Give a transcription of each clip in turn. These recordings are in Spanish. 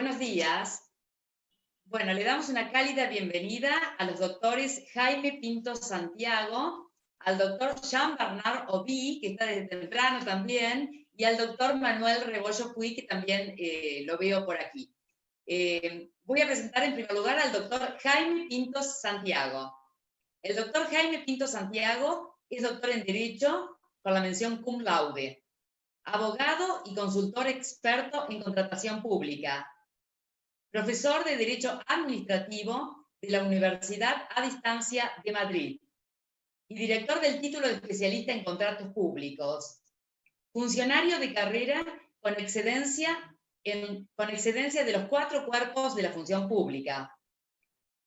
Buenos días. Bueno, le damos una cálida bienvenida a los doctores Jaime Pinto Santiago, al doctor Jean-Bernard Oby, que está desde temprano también, y al doctor Manuel Rebollo Puig, que también lo veo por aquí. Voy a presentar en primer lugar al doctor Jaime Pinto Santiago. El doctor Jaime Pinto Santiago es doctor en Derecho con la mención cum laude, abogado y consultor experto en contratación pública, profesor de Derecho Administrativo de la Universidad a Distancia de Madrid y director del título de especialista en contratos públicos. Funcionario de carrera con excedencia de los 4 cuerpos de la función pública.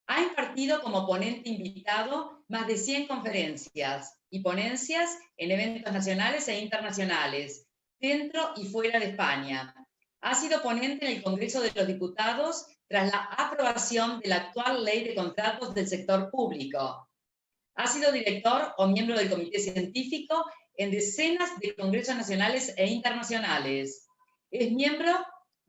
Ha impartido como ponente invitado más de 100 conferencias y ponencias en eventos nacionales e internacionales, dentro y fuera de España. Ha sido ponente en el Congreso de los Diputados tras la aprobación de la actual Ley de Contratos del Sector Público. Ha sido director o miembro del Comité Científico en decenas de congresos nacionales e internacionales. Es miembro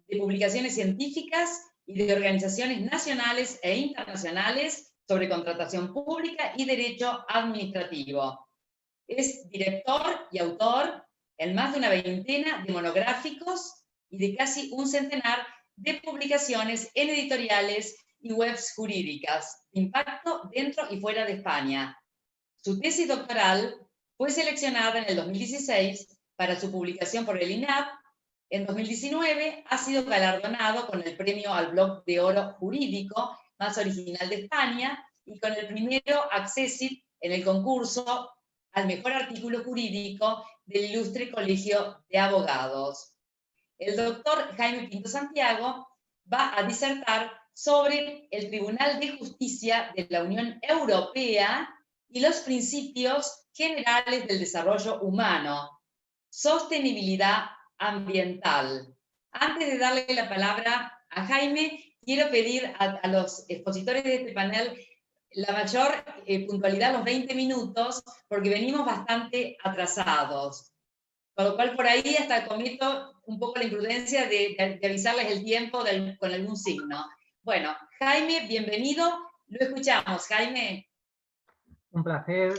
de publicaciones científicas y de organizaciones nacionales e internacionales sobre contratación pública y derecho administrativo. Es director y autor en más de una veintena de monográficos y de casi un centenar de publicaciones en editoriales y webs jurídicas de impacto dentro y fuera de España. Su tesis doctoral fue seleccionada en el 2016 para su publicación por el INAP. En 2019 ha sido galardonado con el premio al Blog de Oro Jurídico más original de España y con el primero Accessit en el concurso al mejor artículo jurídico del Ilustre Colegio de Abogados. El doctor Jaime Pinto Santiago va a disertar sobre el Tribunal de Justicia de la Unión Europea y los principios generales del desarrollo humano, sostenibilidad ambiental. Antes de darle la palabra a Jaime, quiero pedir a los expositores de este panel la mayor puntualidad, los 20 minutos, porque venimos bastante atrasados. Con lo cual, por ahí hasta cometo un poco la imprudencia de avisarles el tiempo con algún signo. Bueno, Jaime, bienvenido. Lo escuchamos, Jaime. Un placer,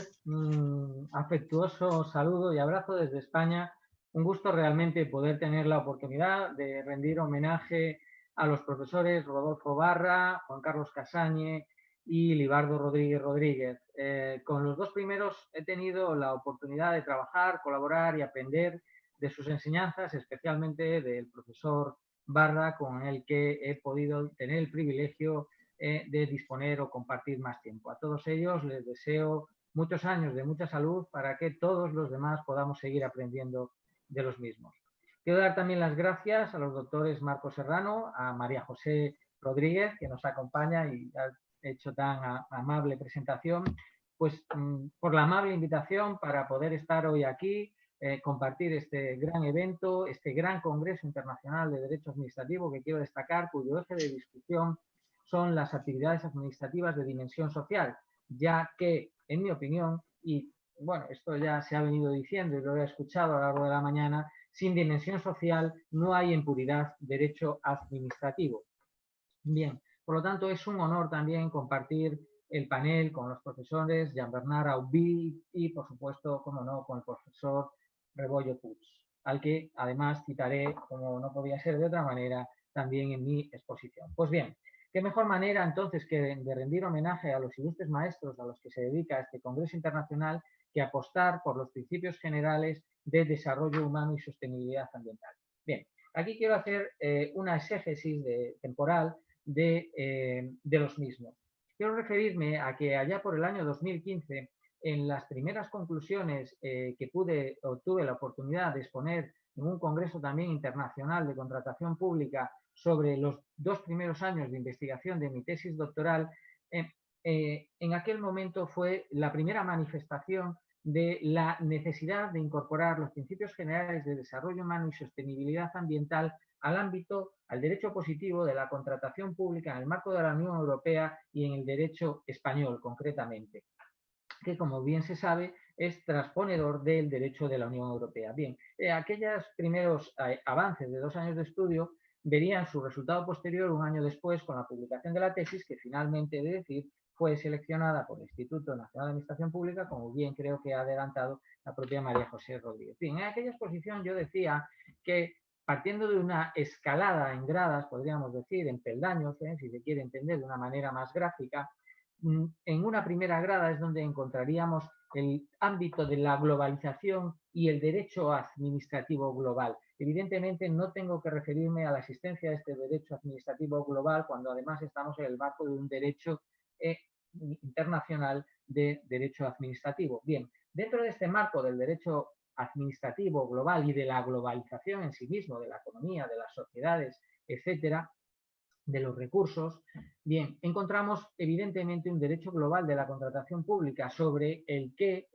afectuoso saludo y abrazo desde España. Un gusto realmente poder tener la oportunidad de rendir homenaje a los profesores Rodolfo Barra, Juan Carlos Casañe y Libardo Rodríguez Rodríguez. Con los dos primeros he tenido la oportunidad de trabajar, colaborar y aprender de sus enseñanzas, especialmente del profesor Barra, con el que he podido tener el privilegio de disponer o compartir más tiempo. A todos ellos les deseo muchos años de mucha salud para que todos los demás podamos seguir aprendiendo de los mismos. Quiero dar también las gracias a los doctores Marco Serrano, a María José Rodríguez, que nos acompaña y ha hecho tan amable presentación, pues por la amable invitación para poder estar hoy aquí, compartir este gran evento, este gran Congreso Internacional de Derecho Administrativo que quiero destacar, cuyo eje de discusión son las actividades administrativas de dimensión social, ya que, en mi opinión, y bueno, esto ya se ha venido diciendo y lo he escuchado a lo largo de la mañana, sin dimensión social no hay en puridad derecho administrativo. Bien, por lo tanto es un honor también compartir el panel con los profesores Jean-Bernard Oby y, por supuesto, como no, con el profesor Rebollo Puig, al que además citaré, como no podía ser de otra manera, también en mi exposición. Pues bien, ¿qué mejor manera entonces que de rendir homenaje a los ilustres maestros a los que se dedica este Congreso Internacional que apostar por los principios generales de desarrollo humano y sostenibilidad ambiental? Bien, aquí quiero hacer una exégesis temporal de los mismos. Quiero referirme a que allá por el año 2015, en las primeras conclusiones que obtuve la oportunidad de exponer en un congreso también internacional de contratación pública sobre los 2 primeros años de investigación de mi tesis doctoral, en aquel momento fue la primera manifestación de la necesidad de incorporar los principios generales de desarrollo humano y sostenibilidad ambiental al ámbito, al derecho positivo de la contratación pública en el marco de la Unión Europea y en el derecho español concretamente, que como bien se sabe es transponedor del derecho de la Unión Europea. Bien, aquellos primeros avances de 2 años de estudio verían su resultado posterior un año después con la publicación de la tesis, que finalmente, he de decir, fue seleccionada por el Instituto Nacional de Administración Pública, como bien creo que ha adelantado la propia María José Rodríguez. Bien, en aquella exposición yo decía que, partiendo de una escalada en gradas, podríamos decir, en peldaños, si se quiere entender de una manera más gráfica, en una primera grada es donde encontraríamos el ámbito de la globalización y el derecho administrativo global. Evidentemente no tengo que referirme a la existencia de este derecho administrativo global cuando además estamos en el marco de un derecho internacional de derecho administrativo. Bien, dentro de este marco del derecho administrativo global y de la globalización en sí mismo, de la economía, de las sociedades, etcétera, de los recursos, bien, encontramos evidentemente un derecho global de la contratación pública sobre el que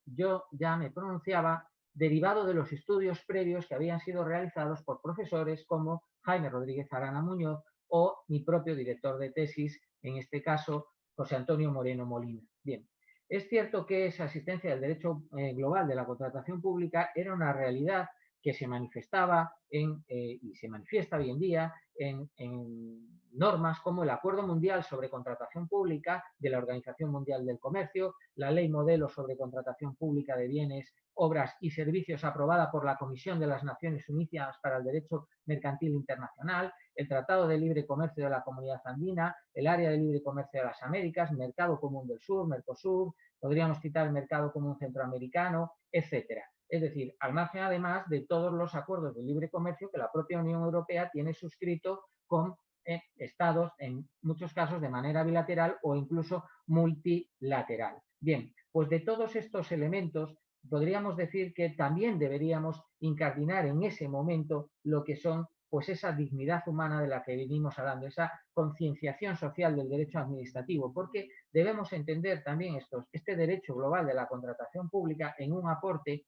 yo ya me pronunciaba, derivado de los estudios previos que habían sido realizados por profesores como Jaime Rodríguez Arana Muñoz o mi propio director de tesis, en este caso José Antonio Moreno Molina. Bien, es cierto que esa existencia del derecho global de la contratación pública era una realidad que se manifestaba y se manifiesta hoy en día en normas como el Acuerdo Mundial sobre Contratación Pública de la Organización Mundial del Comercio, la Ley Modelo sobre Contratación Pública de Bienes, Obras y Servicios aprobada por la Comisión de las Naciones Unidas para el Derecho Mercantil Internacional, el Tratado de Libre Comercio de la Comunidad Andina, el Área de Libre Comercio de las Américas, Mercado Común del Sur, Mercosur, podríamos citar el Mercado Común Centroamericano, etcétera. Es decir, al margen además de todos los acuerdos de libre comercio que la propia Unión Europea tiene suscrito con estados, en muchos casos de manera bilateral o incluso multilateral. Bien, pues de todos estos elementos podríamos decir que también deberíamos incardinar en ese momento lo que son pues esa dignidad humana de la que venimos hablando, esa concienciación social del derecho administrativo, porque debemos entender también este derecho global de la contratación pública en un aporte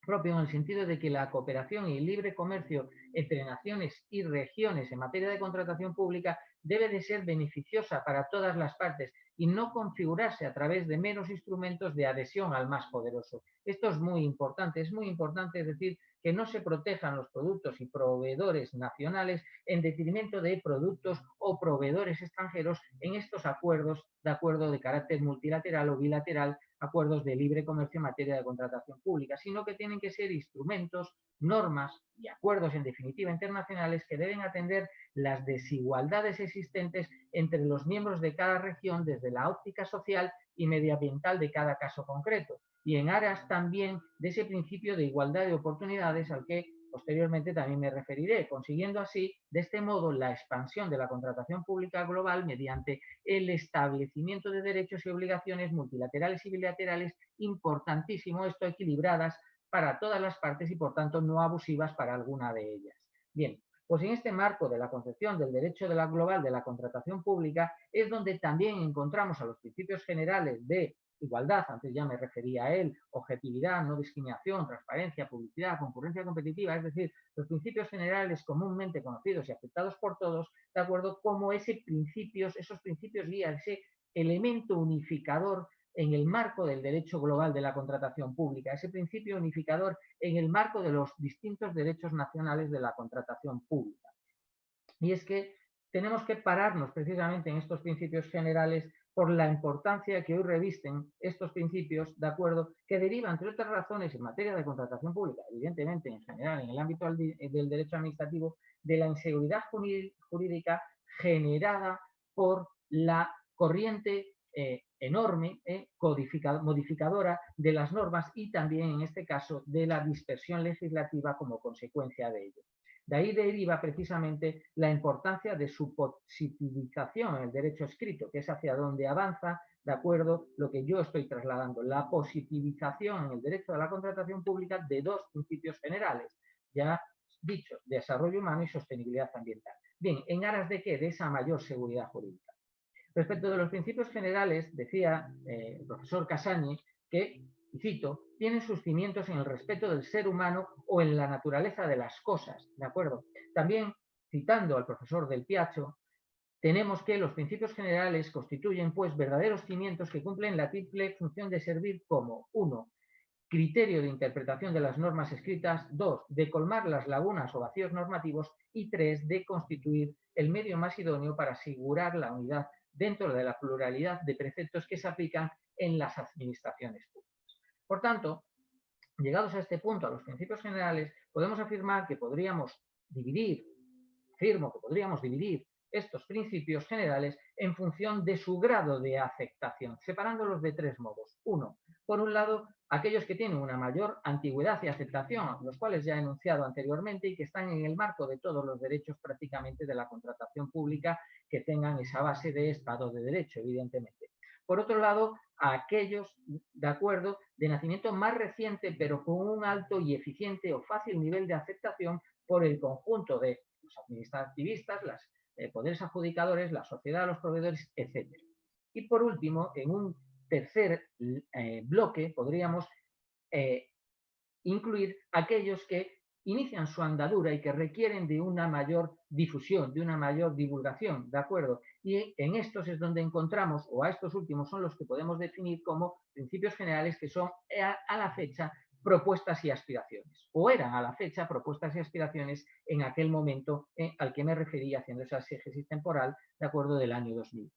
propio en el sentido de que la cooperación y el libre comercio entre naciones y regiones en materia de contratación pública debe de ser beneficiosa para todas las partes y no configurarse a través de meros instrumentos de adhesión al más poderoso. Esto es muy importante, es decir, que no se protejan los productos y proveedores nacionales en detrimento de productos o proveedores extranjeros en estos acuerdos de carácter multilateral o bilateral, acuerdos de libre comercio en materia de contratación pública, sino que tienen que ser instrumentos, normas y acuerdos en definitiva internacionales que deben atender las desigualdades existentes entre los miembros de cada región desde la óptica social y medioambiental de cada caso concreto, y en aras también de ese principio de igualdad de oportunidades al que posteriormente también me referiré, consiguiendo así, de este modo, la expansión de la contratación pública global mediante el establecimiento de derechos y obligaciones multilaterales y bilaterales, importantísimo esto, equilibradas para todas las partes y, por tanto, no abusivas para alguna de ellas. Bien, pues en este marco de la concepción del derecho de la global de la contratación pública es donde también encontramos a los principios generales de igualdad, antes ya me refería a él, objetividad, no discriminación, transparencia, publicidad, concurrencia competitiva, es decir, los principios generales comúnmente conocidos y aceptados por todos, de acuerdo, como esos principios guía, ese elemento unificador en el marco del derecho global de la contratación pública, ese principio unificador en el marco de los distintos derechos nacionales de la contratación pública. Y es que tenemos que pararnos precisamente en estos principios generales por la importancia que hoy revisten estos principios, de acuerdo, que derivan, entre otras razones, en materia de contratación pública, evidentemente en general en el ámbito del derecho administrativo, de la inseguridad jurídica generada por la corriente enorme, modificadora de las normas y también, en este caso, de la dispersión legislativa como consecuencia de ello. De ahí deriva precisamente la importancia de su positivización en el derecho escrito, que es hacia donde avanza, de acuerdo, lo que yo estoy trasladando, la positivización en el derecho de la contratación pública de dos principios generales, ya dicho, desarrollo humano y sostenibilidad ambiental. Bien, ¿en aras de qué? De esa mayor seguridad jurídica. Respecto de los principios generales, decía el profesor Casañi que, y cito, tienen sus cimientos en el respeto del ser humano o en la naturaleza de las cosas, ¿de acuerdo? También, citando al profesor Del Piaccio, tenemos que los principios generales constituyen, pues, verdaderos cimientos que cumplen la triple función de servir como, uno, criterio de interpretación de las normas escritas, 2, de colmar las lagunas o vacíos normativos y 3, de constituir el medio más idóneo para asegurar la unidad dentro de la pluralidad de preceptos que se aplican en las administraciones públicas. Por tanto, llegados a este punto, a los principios generales, podemos afirmar que podríamos dividir estos principios generales en función de su grado de aceptación, separándolos de 3 modos. 1. Por un lado, aquellos que tienen una mayor antigüedad y aceptación, los cuales ya he enunciado anteriormente y que están en el marco de todos los derechos prácticamente de la contratación pública que tengan esa base de Estado de Derecho, evidentemente. Por otro lado, a aquellos, de acuerdo, de nacimiento más reciente, pero con un alto y eficiente o fácil nivel de aceptación por el conjunto de los administrativistas, los poderes adjudicadores, la sociedad, los proveedores, etc. Y por último, en un tercer bloque, podríamos incluir aquellos que inician su andadura y que requieren de una mayor difusión, de una mayor divulgación, ¿de acuerdo? Y en estos es donde encontramos, o a estos últimos son los que podemos definir como principios generales que son a la fecha propuestas y aspiraciones, o eran a la fecha propuestas y aspiraciones en aquel momento al que me refería haciendo esa exégesis temporal, de acuerdo, del año 2000.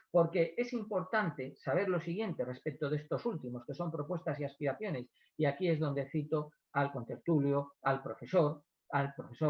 Porque es importante saber lo siguiente respecto de estos últimos, que son propuestas y aspiraciones, y aquí es donde cito al contertulio, al profesor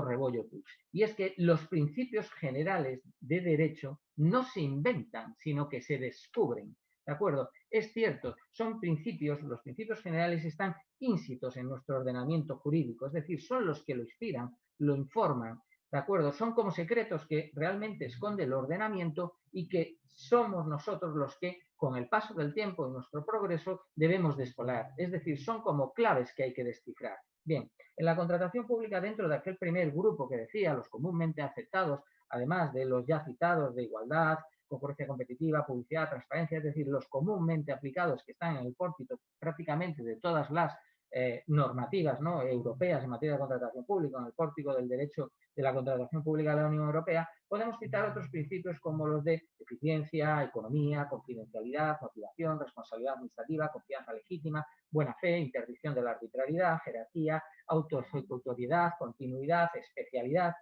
Rebollo Puig. Y es que los principios generales de derecho no se inventan, sino que se descubren. ¿De acuerdo? Es cierto, son principios, los principios generales están íncitos en nuestro ordenamiento jurídico, es decir, son los que lo inspiran, lo informan, ¿de acuerdo? Son como secretos que realmente esconde el ordenamiento y que somos nosotros los que, con el paso del tiempo y nuestro progreso, debemos descolar. Es decir, son como claves que hay que descifrar. Bien, en la contratación pública, dentro de aquel primer grupo que decía, los comúnmente aceptados, además de los ya citados de igualdad, concurrencia competitiva, publicidad, transparencia, es decir, los comúnmente aplicados que están en el pórtico prácticamente de todas las normativas, ¿no?, europeas en materia de contratación pública, en el pórtico del derecho de la contratación pública de la Unión Europea, podemos citar otros principios como los de eficiencia, economía, confidencialidad, motivación, responsabilidad administrativa, confianza legítima, buena fe, interdicción de la arbitrariedad, jerarquía, autoridad, continuidad, especialidad,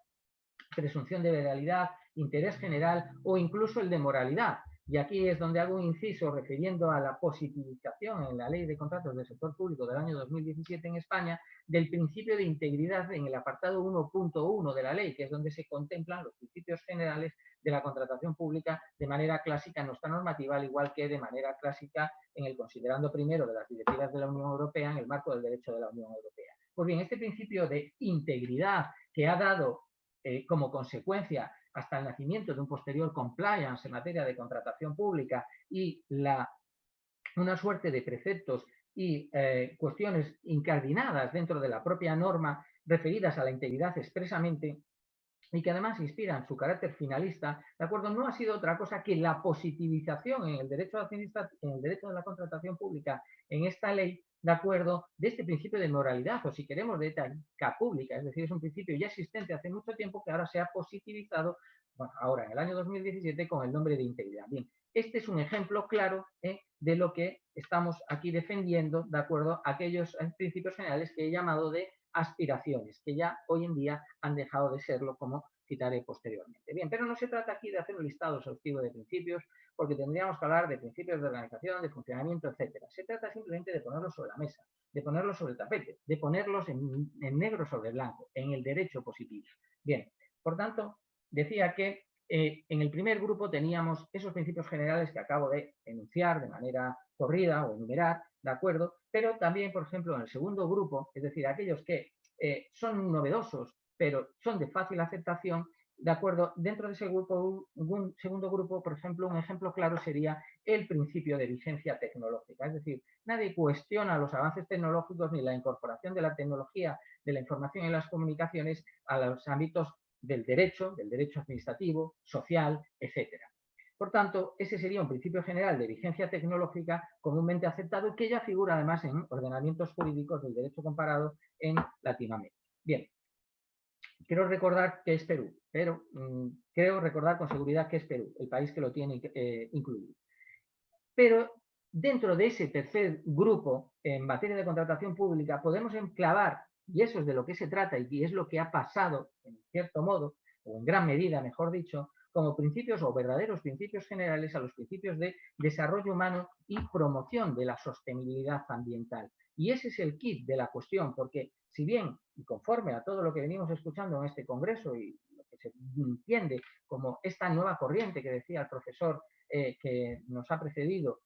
presunción de legalidad, interés general o incluso el de moralidad. Y aquí es donde hago un inciso refiriendo a la positivización en la Ley de Contratos del Sector Público del año 2017 en España del principio de integridad en el apartado 1.1 de la ley, que es donde se contemplan los principios generales de la contratación pública de manera clásica en nuestra normativa, al igual que de manera clásica en el considerando primero de las directivas de la Unión Europea en el marco del derecho de la Unión Europea. Pues bien, este principio de integridad que ha dado como consecuencia hasta el nacimiento de un posterior compliance en materia de contratación pública y una suerte de preceptos y cuestiones incardinadas dentro de la propia norma referidas a la integridad expresamente y que además inspiran su carácter finalista, ¿de acuerdo? No ha sido otra cosa que la positivización en el derecho de la contratación pública en esta ley, ¿de acuerdo?, de este principio de moralidad, o si queremos de ética pública, es decir, es un principio ya existente hace mucho tiempo que ahora se ha positivizado, bueno, ahora en el año 2017 con el nombre de integridad. Bien, este es un ejemplo claro de lo que estamos aquí defendiendo, ¿de acuerdo?, aquellos principios generales que he llamado de aspiraciones, que ya hoy en día han dejado de serlo, como citaré posteriormente. Bien, pero no se trata aquí de hacer un listado exhaustivo de principios, porque tendríamos que hablar de principios de organización, de funcionamiento, etcétera. Se trata simplemente de ponerlos sobre la mesa, de ponerlos sobre el tapete, de ponerlos en negro sobre blanco, en el derecho positivo. Bien, por tanto, decía que en el primer grupo teníamos esos principios generales que acabo de enunciar de manera corrida o enumerar, ¿de acuerdo? Pero también, por ejemplo, en el segundo grupo, es decir, aquellos que son novedosos, pero son de fácil aceptación, ¿de acuerdo? Dentro de ese grupo, un segundo grupo, por ejemplo, un ejemplo claro sería el principio de vigencia tecnológica. Es decir, nadie cuestiona los avances tecnológicos ni la incorporación de la tecnología de la información y las comunicaciones a los ámbitos del derecho administrativo, social, etcétera. Por tanto, ese sería un principio general de vigencia tecnológica comúnmente aceptado y que ya figura además en ordenamientos jurídicos del derecho comparado en Latinoamérica. Bien, quiero recordar que es Perú, pero creo recordar con seguridad que es Perú, el país que lo tiene incluido. Pero dentro de ese tercer grupo, en materia de contratación pública, podemos enclavar, y eso es de lo que se trata y es lo que ha pasado, en cierto modo, o en gran medida, mejor dicho, como principios o verdaderos principios generales a los principios de desarrollo humano y promoción de la sostenibilidad ambiental. Y ese es el kit de la cuestión, porque si bien, y conforme a todo lo que venimos escuchando en este congreso y lo que se entiende como esta nueva corriente que decía el profesor que nos ha precedido,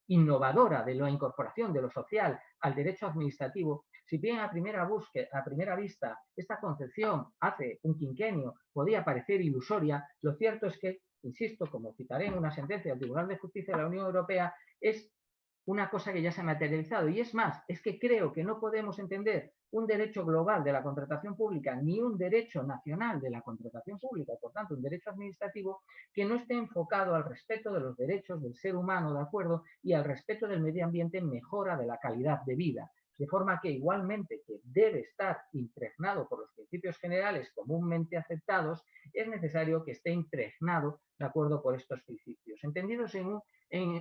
innovadora de la incorporación de lo social al derecho administrativo, si bien a primera vista esta concepción hace un quinquenio podía parecer ilusoria, lo cierto es que, insisto, como citaré en una sentencia del Tribunal de Justicia de la Unión Europea, es una cosa que ya se ha materializado. Y es más, es que creo que no podemos entender un derecho global de la contratación pública ni un derecho nacional de la contratación pública, por tanto, un derecho administrativo que no esté enfocado al respeto de los derechos del ser humano, ¿de acuerdo? Y al respeto del medio ambiente en mejora de la calidad de vida. De forma que igualmente que debe estar impregnado por los principios generales comúnmente aceptados, es necesario que esté impregnado de acuerdo por estos principios. Entendidos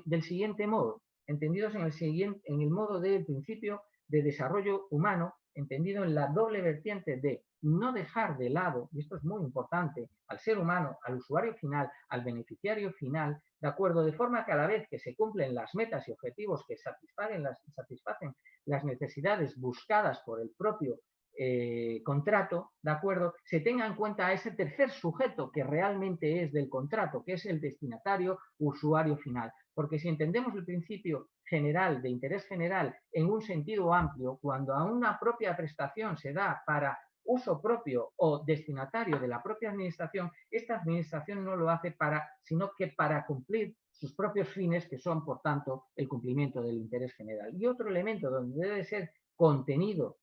del siguiente modo, entendidos en el modo del principio de desarrollo humano, entendido en la doble vertiente de no dejar de lado, y esto es muy importante, al ser humano, al usuario final, al beneficiario final, de acuerdo, de forma que a la vez que se cumplen las metas y objetivos que satisfacen las necesidades buscadas por el propio contrato, ¿de acuerdo? Se tenga en cuenta a ese tercer sujeto que realmente es del contrato, que es el destinatario usuario final. Porque si entendemos el principio general de interés general en un sentido amplio, cuando a una propia prestación se da para uso propio o destinatario de la propia administración, esta administración no lo hace sino que para cumplir sus propios fines, que son, por tanto, el cumplimiento del interés general. Y otro elemento donde debe ser contenido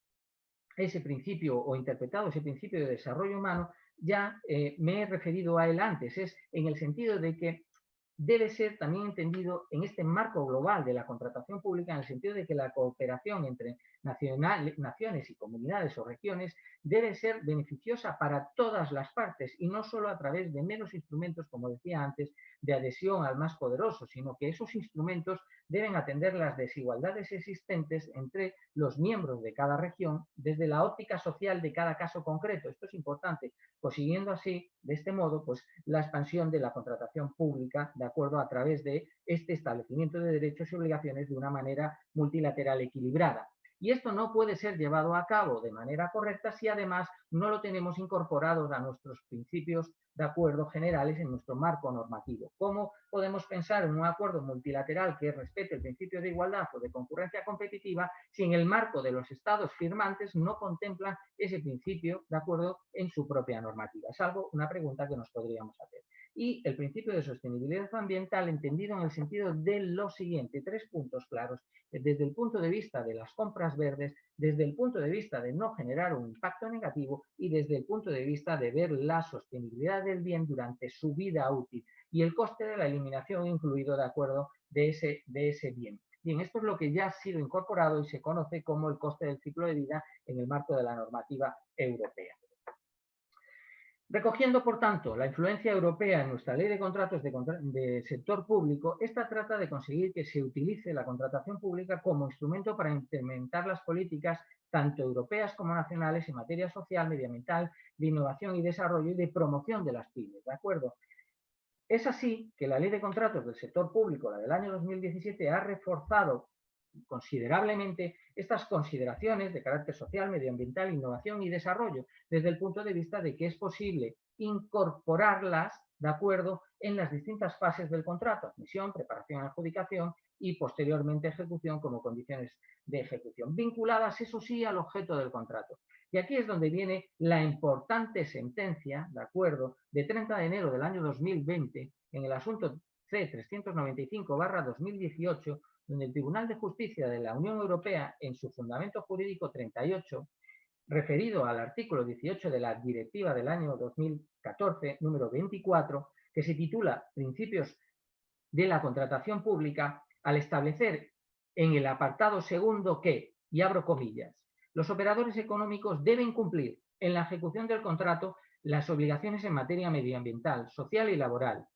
ese principio o interpretado ese principio de desarrollo humano, ya me he referido a él antes, es en el sentido de que debe ser también entendido en este marco global de la contratación pública, en el sentido de que la cooperación entre naciones y comunidades o regiones debe ser beneficiosa para todas las partes y no solo a través de meros instrumentos, como decía antes, de adhesión al más poderoso, sino que esos instrumentos deben atender las desigualdades existentes entre los miembros de cada región desde la óptica social de cada caso concreto. Esto es importante, consiguiendo así, de este modo, pues la expansión de la contratación pública, de acuerdo, a través de este establecimiento de derechos y obligaciones de una manera multilateral equilibrada. Y esto no puede ser llevado a cabo de manera correcta si además no lo tenemos incorporados a nuestros principios de acuerdo generales en nuestro marco normativo. ¿Cómo podemos pensar en un acuerdo multilateral que respete el principio de igualdad o de concurrencia competitiva si en el marco de los estados firmantes no contemplan ese principio de acuerdo en su propia normativa? Es algo, una pregunta que nos podríamos hacer. Y el principio de sostenibilidad ambiental entendido en el sentido de lo siguiente, 3 puntos claros, desde el punto de vista de las compras verdes, desde el punto de vista de no generar un impacto negativo y desde el punto de vista de ver la sostenibilidad del bien durante su vida útil y el coste de la eliminación incluido de acuerdo de ese bien. Bien, esto es lo que ya ha sido incorporado y se conoce como el coste del ciclo de vida en el marco de la normativa europea. Recogiendo, por tanto, la influencia europea en nuestra ley de contratos de sector público, esta trata de conseguir que se utilice la contratación pública como instrumento para implementar las políticas tanto europeas como nacionales en materia social, medioambiental, de innovación y desarrollo y de promoción de las pymes, ¿de acuerdo? Es así que la ley de contratos del sector público, la del año 2017, ha reforzado considerablemente estas consideraciones de carácter social, medioambiental, innovación y desarrollo, desde el punto de vista de que es posible incorporarlas, de acuerdo, en las distintas fases del contrato, admisión, preparación, adjudicación y posteriormente ejecución como condiciones de ejecución, vinculadas, eso sí, al objeto del contrato. Y aquí es donde viene la importante sentencia, de acuerdo, de 30 de enero del año 2020, en el asunto C-395/2018, donde el Tribunal de Justicia de la Unión Europea, en su fundamento jurídico 38, referido al artículo 18 de la Directiva del año 2014, número 24, que se titula Principios de la contratación pública, al establecer en el apartado segundo que, y abro comillas, los operadores económicos deben cumplir en la ejecución del contrato las obligaciones en materia medioambiental, social y laboral,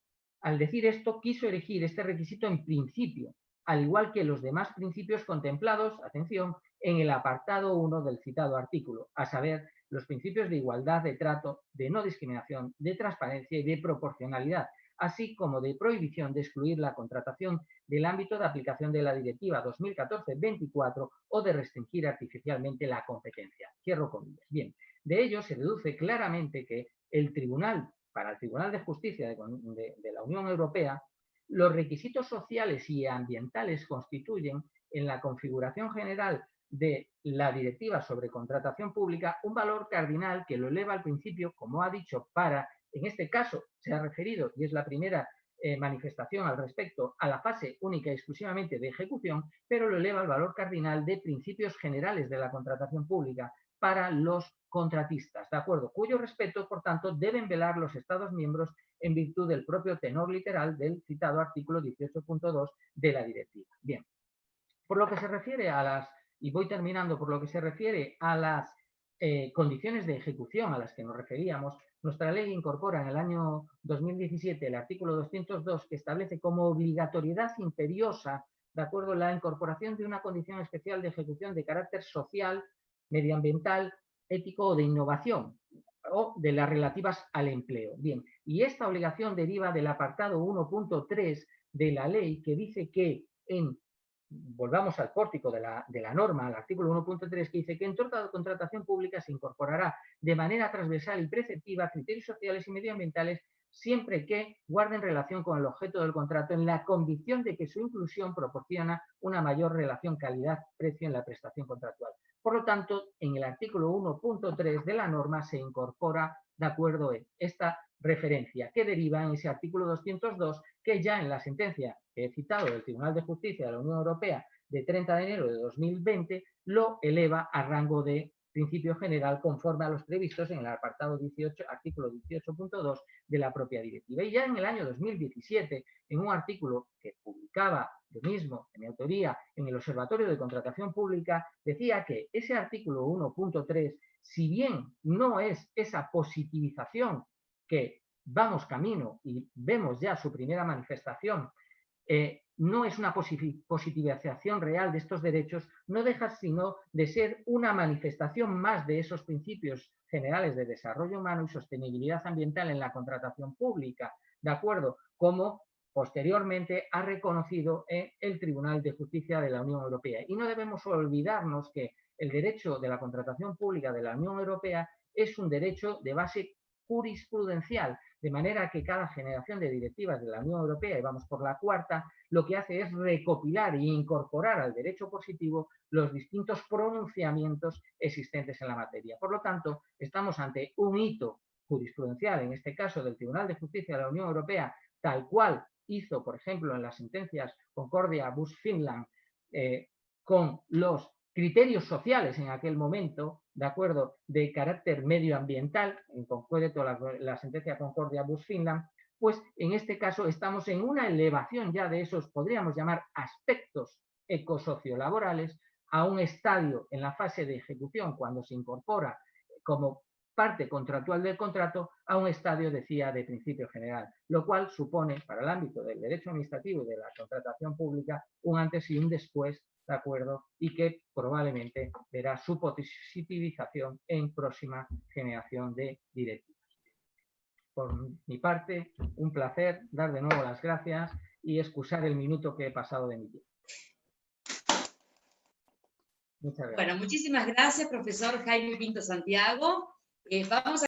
Al decir esto, quiso erigir este requisito en principio, al igual que los demás principios contemplados, atención, en el apartado 1 del citado artículo, a saber, los principios de igualdad de trato, de no discriminación, de transparencia y de proporcionalidad, así como de prohibición de excluir la contratación del ámbito de aplicación de la Directiva 2014-24 o de restringir artificialmente la competencia. Cierro comillas. Bien, de ello se deduce claramente que para el Tribunal de Justicia de la Unión Europea, los requisitos sociales y ambientales constituyen, en la configuración general de la Directiva sobre Contratación Pública, un valor cardinal que lo eleva al principio, como ha dicho, en este caso se ha referido, y es la primera manifestación al respecto, a la fase única y exclusivamente de ejecución, pero lo eleva al valor cardinal de principios generales de la contratación pública para los contratistas, ¿de acuerdo? Cuyo respeto, por tanto, deben velar los Estados miembros en virtud del propio tenor literal del citado artículo 18.2 de la directiva. Bien, por lo que se refiere a las, y voy terminando, por lo que se refiere a las condiciones de ejecución a las que nos referíamos, nuestra ley incorpora en el año 2017 el artículo 202 que establece como obligatoriedad imperiosa, de acuerdo, la incorporación de una condición especial de ejecución de carácter social, medioambiental, ético o de innovación, o de las relativas al empleo. Bien, y esta obligación deriva del apartado 1.3 de la ley, que dice que volvamos al pórtico de la norma, al artículo 1.3, que dice que en toda contratación pública se incorporará de manera transversal y preceptiva criterios sociales y medioambientales siempre que guarden relación con el objeto del contrato en la convicción de que su inclusión proporciona una mayor relación calidad-precio en la prestación contractual. Por lo tanto, en el artículo 1.3 de la norma se incorpora, de acuerdo, esta referencia que deriva en ese artículo 202 que ya en la sentencia que he citado del Tribunal de Justicia de la Unión Europea de 30 de enero de 2020 lo eleva a rango de principio general conforme a los previstos en el apartado 18, artículo 18.2 de la propia directiva. Y ya en el año 2017, en un artículo que publicaba yo mismo, en mi autoría, en el Observatorio de Contratación Pública, decía que ese artículo 1.3, si bien no es esa positivización que vamos camino y vemos ya su primera manifestación, no es una positivización real de estos derechos, no deja sino de ser una manifestación más de esos principios generales de desarrollo humano y sostenibilidad ambiental en la contratación pública, ¿de acuerdo? Como posteriormente ha reconocido el Tribunal de Justicia de la Unión Europea. Y no debemos olvidarnos que el derecho de la contratación pública de la Unión Europea es un derecho de base jurisprudencial, de manera que cada generación de directivas de la Unión Europea, y vamos por la cuarta, lo que hace es recopilar e incorporar al derecho positivo los distintos pronunciamientos existentes en la materia. Por lo tanto, estamos ante un hito jurisprudencial, en este caso del Tribunal de Justicia de la Unión Europea, tal cual hizo, por ejemplo, en las sentencias Concordia Bush Finland, con los criterios sociales en aquel momento, de acuerdo, de carácter medioambiental, en concreto la sentencia Concordia Bush Finland, pues en este caso estamos en una elevación ya de esos, podríamos llamar, aspectos ecosociolaborales a un estadio en la fase de ejecución, cuando se incorpora como parte contractual del contrato, a un estadio, decía, de principio general, lo cual supone para el ámbito del derecho administrativo y de la contratación pública un antes y un después, ¿de acuerdo? Y que probablemente verá su positivización en próxima generación de directivas. Por mi parte, un placer dar de nuevo las gracias y excusar el minuto que he pasado de mi tiempo. Muchas gracias. Bueno, muchísimas gracias, profesor Jaime Pinto Santiago. Vamos a